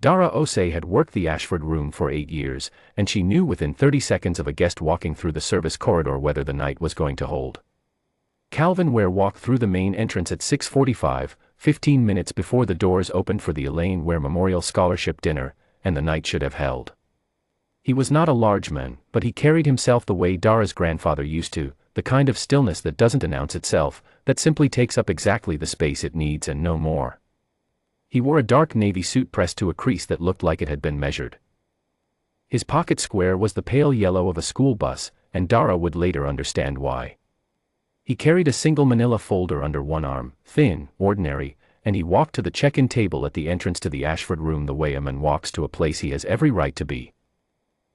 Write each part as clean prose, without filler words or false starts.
Dara Osei had worked the Ashford room for 8 years, and she knew within 30 seconds of a guest walking through the service corridor whether the night was going to hold. Calvin Ware walked through the main entrance at 6:45, 15 minutes before the doors opened for the Elaine Ware Memorial Scholarship Dinner, and the night should have held. He was not a large man, but he carried himself the way Dara's grandfather used to, the kind of stillness that doesn't announce itself, that simply takes up exactly the space it needs and no more. He wore a dark navy suit pressed to a crease that looked like it had been measured. His pocket square was the pale yellow of a school bus, and Dara would later understand why. He carried a single manila folder under one arm, thin, ordinary, and he walked to the check-in table at the entrance to the Ashford room the way a man walks to a place he has every right to be.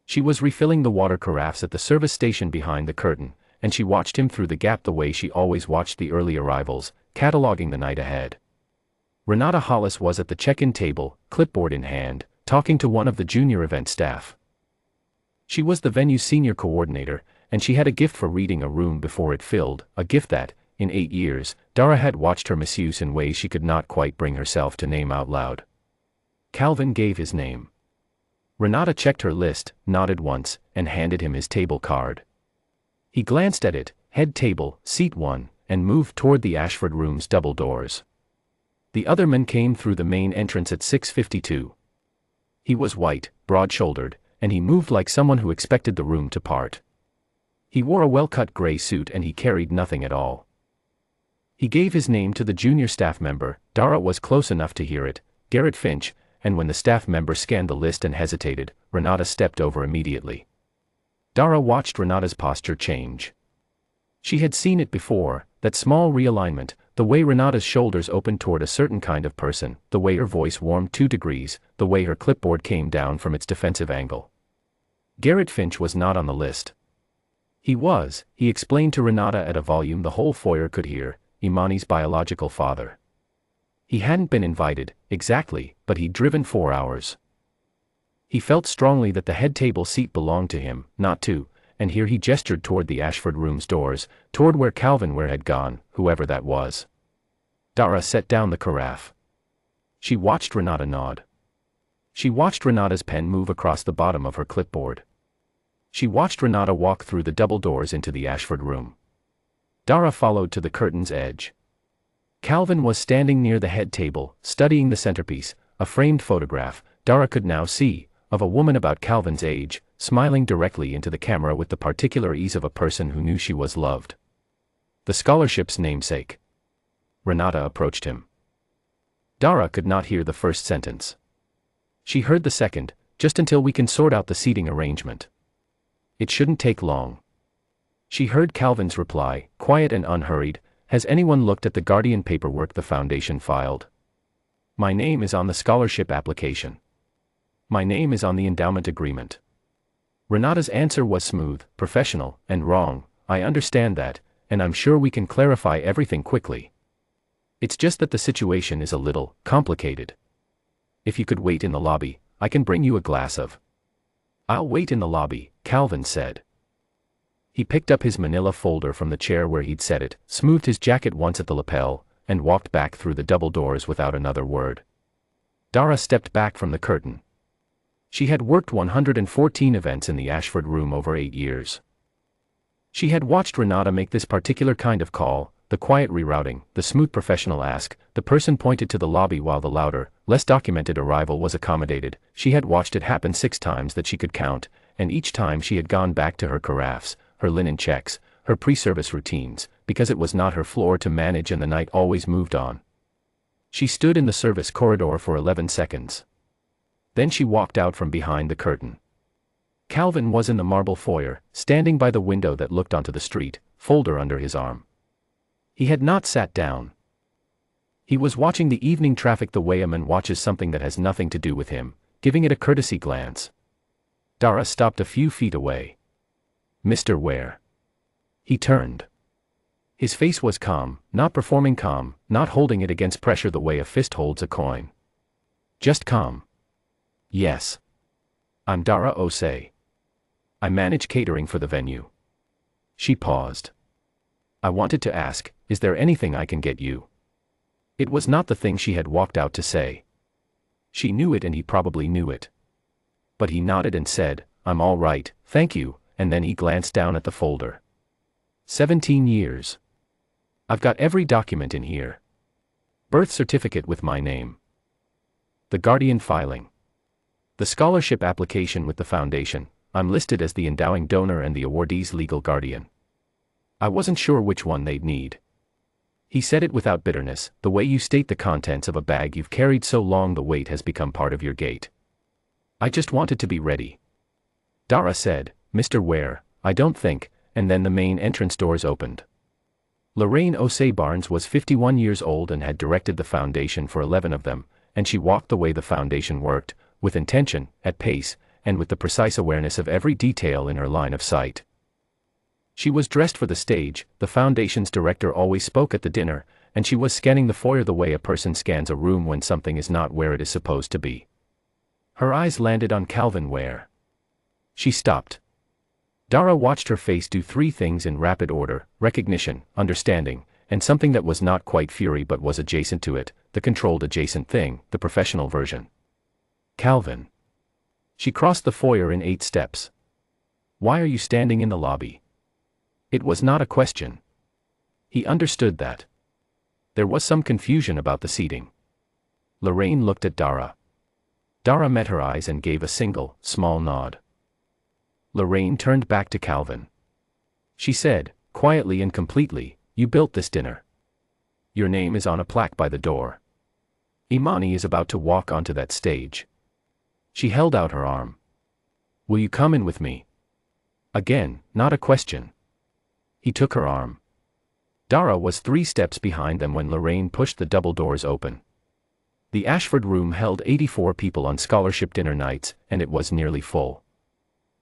She was refilling the water carafes at the service station behind the curtain, and she watched him through the gap the way she always watched the early arrivals, cataloging the night ahead. Renata Hollis was at the check-in table, clipboard in hand, talking to one of the junior event staff. She was the venue's senior coordinator, and she had a gift for reading a room before it filled, a gift that, in 8 years, Dara had watched her misuse in ways she could not quite bring herself to name out loud. Calvin gave his name. Renata checked her list, nodded once, and handed him his table card. He glanced at it, head table, seat 1, and moved toward the Ashford room's double doors. The other man came through the main entrance at 6:52. He was white, broad-shouldered, and he moved like someone who expected the room to part. He wore a well-cut gray suit and he carried nothing at all. He gave his name to the junior staff member. Dara was close enough to hear it, Garrett Finch, and when the staff member scanned the list and hesitated, Renata stepped over immediately. Dara watched Renata's posture change. She had seen it before, that small realignment, the way Renata's shoulders opened toward a certain kind of person, the way her voice warmed 2 degrees, the way her clipboard came down from its defensive angle. Garrett Finch was not on the list. He explained to Renata at a volume the whole foyer could hear, Imani's biological father. He hadn't been invited, exactly, but he'd driven 4 hours. He felt strongly that the head table seat belonged to him, not to, and here he gestured toward the Ashford room's doors, toward where Calvin Ware had gone, whoever that was. Dara set down the carafe. She watched Renata nod. She watched Renata's pen move across the bottom of her clipboard. She watched Renata walk through the double doors into the Ashford room. Dara followed to the curtain's edge. Calvin was standing near the head table, studying the centerpiece, a framed photograph, Dara could now see, of a woman about Calvin's age, smiling directly into the camera with the particular ease of a person who knew she was loved. The scholarship's namesake. Renata approached him. Dara could not hear the first sentence. She heard the second, just until we can sort out the seating arrangement. It shouldn't take long. She heard Calvin's reply, quiet and unhurried, has anyone looked at the Guardian paperwork the foundation filed? My name is on the scholarship application. My name is on the endowment agreement. Renata's answer was smooth, professional, and wrong. I understand that, and I'm sure we can clarify everything quickly. It's just that the situation is a little complicated. If you could wait in the lobby, I can bring you a glass of. I'll wait in the lobby, Calvin said. He picked up his manila folder from the chair where he'd set it, smoothed his jacket once at the lapel, and walked back through the double doors without another word. Dara stepped back from the curtain. She had worked 114 events in the Ashford room over 8 years. She had watched Renata make this particular kind of call, the quiet rerouting, the smooth professional ask, the person pointed to the lobby while the louder, less documented arrival was accommodated. She had watched it happen 6 times that she could count, and each time she had gone back to her carafes, her linen checks, her pre-service routines, because it was not her floor to manage and the night always moved on. She stood in the service corridor for 11 seconds. Then she walked out from behind the curtain. Calvin was in the marble foyer, standing by the window that looked onto the street, folder under his arm. He had not sat down. He was watching the evening traffic the way a man watches something that has nothing to do with him, giving it a courtesy glance. Dara stopped a few feet away. Mr. Ware. He turned. His face was calm, not performing calm, not holding it against pressure the way a fist holds a coin. Just calm. Yes. I'm Dara Osei. I manage catering for the venue. She paused. I wanted to ask, is there anything I can get you? It was not the thing she had walked out to say. She knew it and he probably knew it. But he nodded and said, "I'm all right, thank you," and then he glanced down at the folder. 17 years. I've got every document in here. Birth certificate with my name. The guardian filing. The scholarship application with the foundation. I'm listed as the endowing donor and the awardee's legal guardian. I wasn't sure which one they'd need. He said it without bitterness, the way you state the contents of a bag you've carried so long the weight has become part of your gait. I just wanted to be ready. Dara said, "Mr. Ware, I don't think," and then the main entrance doors opened. Lorraine Osei Barnes was 51 years old and had directed the foundation for 11 of them, and she walked the way the foundation worked, with intention, at pace, and with the precise awareness of every detail in her line of sight. She was dressed for the stage. The foundation's director always spoke at the dinner, and she was scanning the foyer the way a person scans a room when something is not where it is supposed to be. Her eyes landed on Calvin Ware. She stopped. Dara watched her face do three things in rapid order: recognition, understanding, and something that was not quite fury but was adjacent to it, the controlled adjacent thing, the professional version. Calvin. She crossed the foyer in 8 steps. "Why are you standing in the lobby?" It was not a question. He understood that. There was some confusion about the seating. Lorraine looked at Dara. Dara met her eyes and gave a single, small nod. Lorraine turned back to Calvin. She said, quietly and completely, "You built this dinner. Your name is on a plaque by the door. Imani is about to walk onto that stage." She held out her arm. "Will you come in with me?" Again, not a question. He took her arm. Dara was 3 steps behind them when Lorraine pushed the double doors open. The Ashford room held 84 people on scholarship dinner nights, and it was nearly full.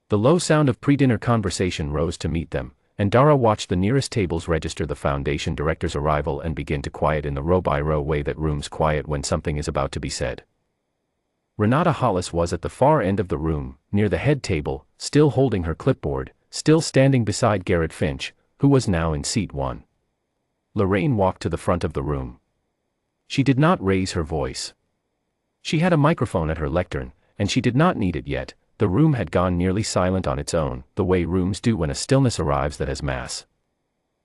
The low sound of pre-dinner conversation rose to meet them, and Dara watched the nearest tables register the foundation director's arrival and begin to quiet in the row-by-row way that rooms quiet when something is about to be said. Renata Hollis was at the far end of the room, near the head table, still holding her clipboard, still standing beside Garrett Finch, who was now in seat 1. Lorraine walked to the front of the room. She did not raise her voice. She had a microphone at her lectern, and she did not need it yet. The room had gone nearly silent on its own, the way rooms do when a stillness arrives that has mass.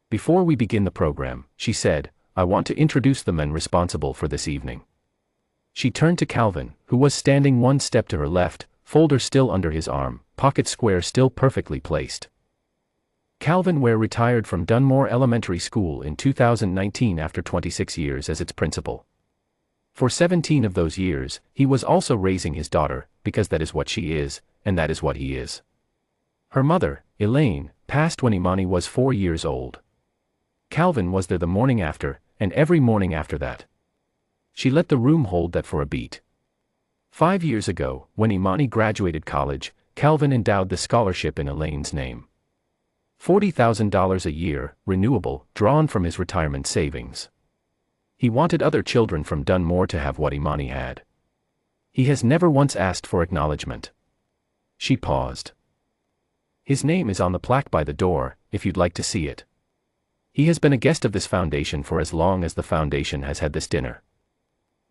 "Before we begin the program," she said, "I want to introduce the men responsible for this evening." She turned to Calvin, who was standing 1 step to her left, folder still under his arm, pocket square still perfectly placed. Calvin Ware retired from Dunmore Elementary School in 2019 after 26 years as its principal. For 17 of those years, he was also raising his daughter, because that is what she is, and that is what he is. Her mother, Elaine, passed when Imani was 4 years old. Calvin was there the morning after, and every morning after that. She let the room hold that for a beat. 5 years ago, when Imani graduated college, Calvin endowed the scholarship in Elaine's name. $40,000 a year, renewable, drawn from his retirement savings. He wanted other children from Dunmore to have what Imani had. He has never once asked for acknowledgement. She paused. "His name is on the plaque by the door, if you'd like to see it. He has been a guest of this foundation for as long as the foundation has had this dinner.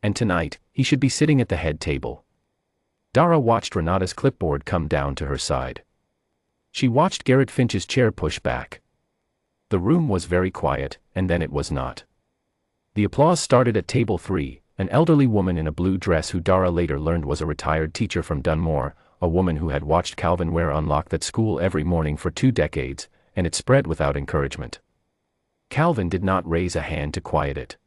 And tonight, he should be sitting at the head table." Dara watched Renata's clipboard come down to her side. She watched Garrett Finch's chair push back. The room was very quiet, and then it was not. The applause started at table 3, an elderly woman in a blue dress who Dara later learned was a retired teacher from Dunmore, a woman who had watched Calvin Ware unlock that school every morning for 2 decades, and it spread without encouragement. Calvin did not raise a hand to quiet it.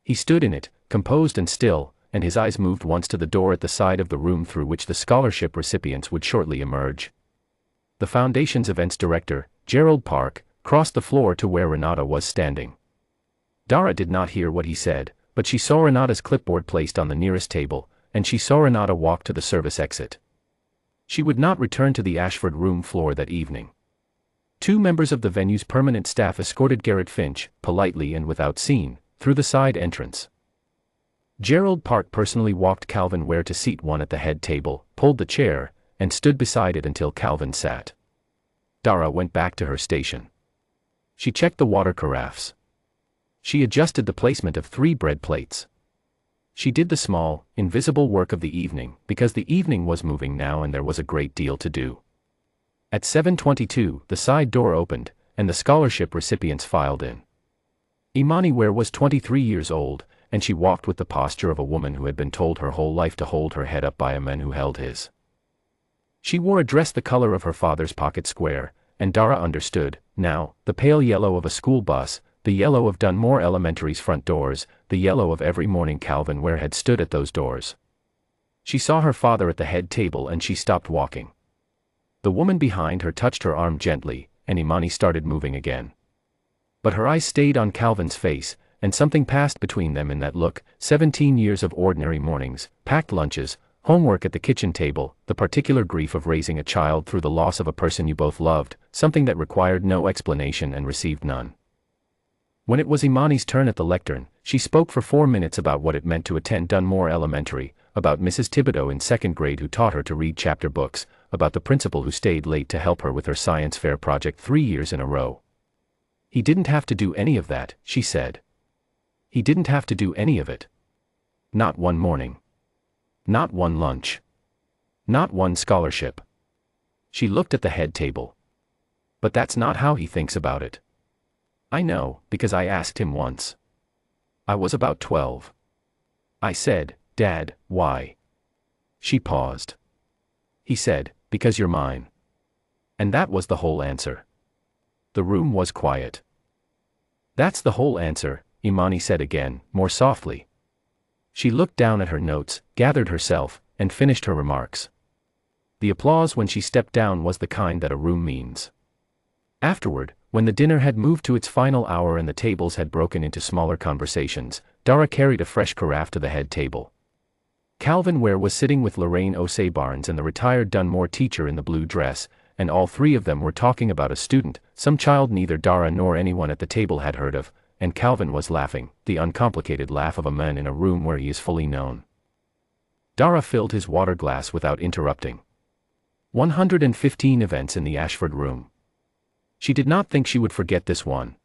He stood in it, composed and still, and his eyes moved once to the door at the side of the room through which the scholarship recipients would shortly emerge. The foundation's events director, Gerald Park, crossed the floor to where Renata was standing. Dara did not hear what he said, but she saw Renata's clipboard placed on the nearest table, and she saw Renata walk to the service exit. She would not return to the Ashford room floor that evening. 2 members of the venue's permanent staff escorted Garrett Finch, politely and without scene, through the side entrance. Gerald Park personally walked Calvin Ware to seat 1 at the head table, pulled the chair, and stood beside it until Calvin sat. Dara went back to her station. She checked the water carafes. She adjusted the placement of 3 bread plates. She did the small, invisible work of the evening, because the evening was moving now and there was a great deal to do. At 7:22, the side door opened, and the scholarship recipients filed in. Imani Ware was 23 years old, and she walked with the posture of a woman who had been told her whole life to hold her head up by a man who held his. She wore a dress the color of her father's pocket square, and Dara understood, now, the pale yellow of a school bus, the yellow of Dunmore Elementary's front doors, the yellow of every morning Calvin Ware had stood at those doors. She saw her father at the head table and she stopped walking. The woman behind her touched her arm gently, and Imani started moving again. But her eyes stayed on Calvin's face, and something passed between them in that look. 17 years of ordinary mornings, packed lunches, homework at the kitchen table, the particular grief of raising a child through the loss of a person you both loved, something that required no explanation and received none. When it was Imani's turn at the lectern, she spoke for 4 minutes about what it meant to attend Dunmore Elementary, about Mrs. Thibodeau in 2nd grade who taught her to read chapter books, about the principal who stayed late to help her with her science fair project 3 years in a row. He didn't have to do any of that, she said. He didn't have to do any of it. Not one morning. Not one lunch. Not one scholarship. She looked at the head table. But that's not how he thinks about it. I know, because I asked him once. I was about 12. I said, Dad, why? She paused. He said, because you're mine. And that was the whole answer. The room was quiet. That's the whole answer, Imani said again, more softly. She looked down at her notes, gathered herself, and finished her remarks. The applause when she stepped down was the kind that a room means. Afterward, when the dinner had moved to its final hour and the tables had broken into smaller conversations, Dara carried a fresh carafe to the head table. Calvin Ware was sitting with Lorraine Osei Barnes and the retired Dunmore teacher in the blue dress, and all three of them were talking about a student, some child neither Dara nor anyone at the table had heard of, and Calvin was laughing, the uncomplicated laugh of a man in a room where he is fully known. Dara filled his water glass without interrupting. 115 events in the Ashford room. She did not think she would forget this one.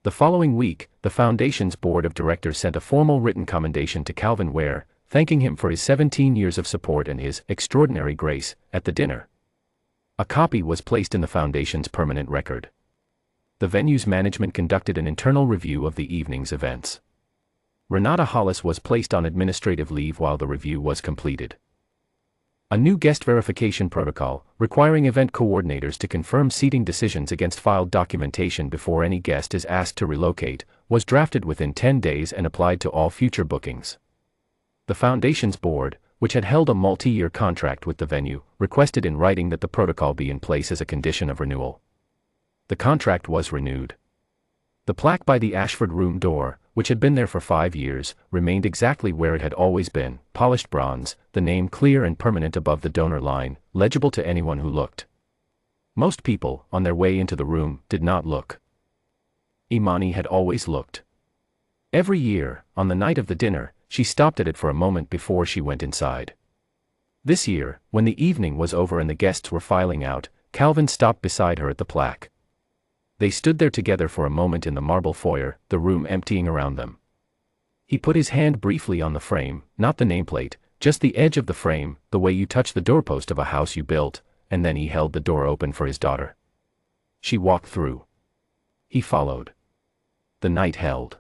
The following week, the Foundation's board of directors sent a formal written commendation to Calvin Ware, thanking him for his 17 years of support and his extraordinary grace at the dinner. A copy was placed in the Foundation's permanent record. The venue's management conducted an internal review of the evening's events. Renata Hollis was placed on administrative leave while the review was completed. A new guest verification protocol, requiring event coordinators to confirm seating decisions against filed documentation before any guest is asked to relocate, was drafted within 10 days and applied to all future bookings. The Foundation's board, which had held a multi-year contract with the venue, requested in writing that the protocol be in place as a condition of renewal. The contract was renewed. The plaque by the Ashford room door, which had been there for 5 years, remained exactly where it had always been, polished bronze, the name clear and permanent above the donor line, legible to anyone who looked. Most people, on their way into the room, did not look. Imani had always looked. Every year, on the night of the dinner, she stopped at it for a moment before she went inside. This year, when the evening was over and the guests were filing out, Calvin stopped beside her at the plaque. They stood there together for a moment in the marble foyer, the room emptying around them. He put his hand briefly on the frame, not the nameplate, just the edge of the frame, the way you touch the doorpost of a house you built, and then he held the door open for his daughter. She walked through. He followed. The night held.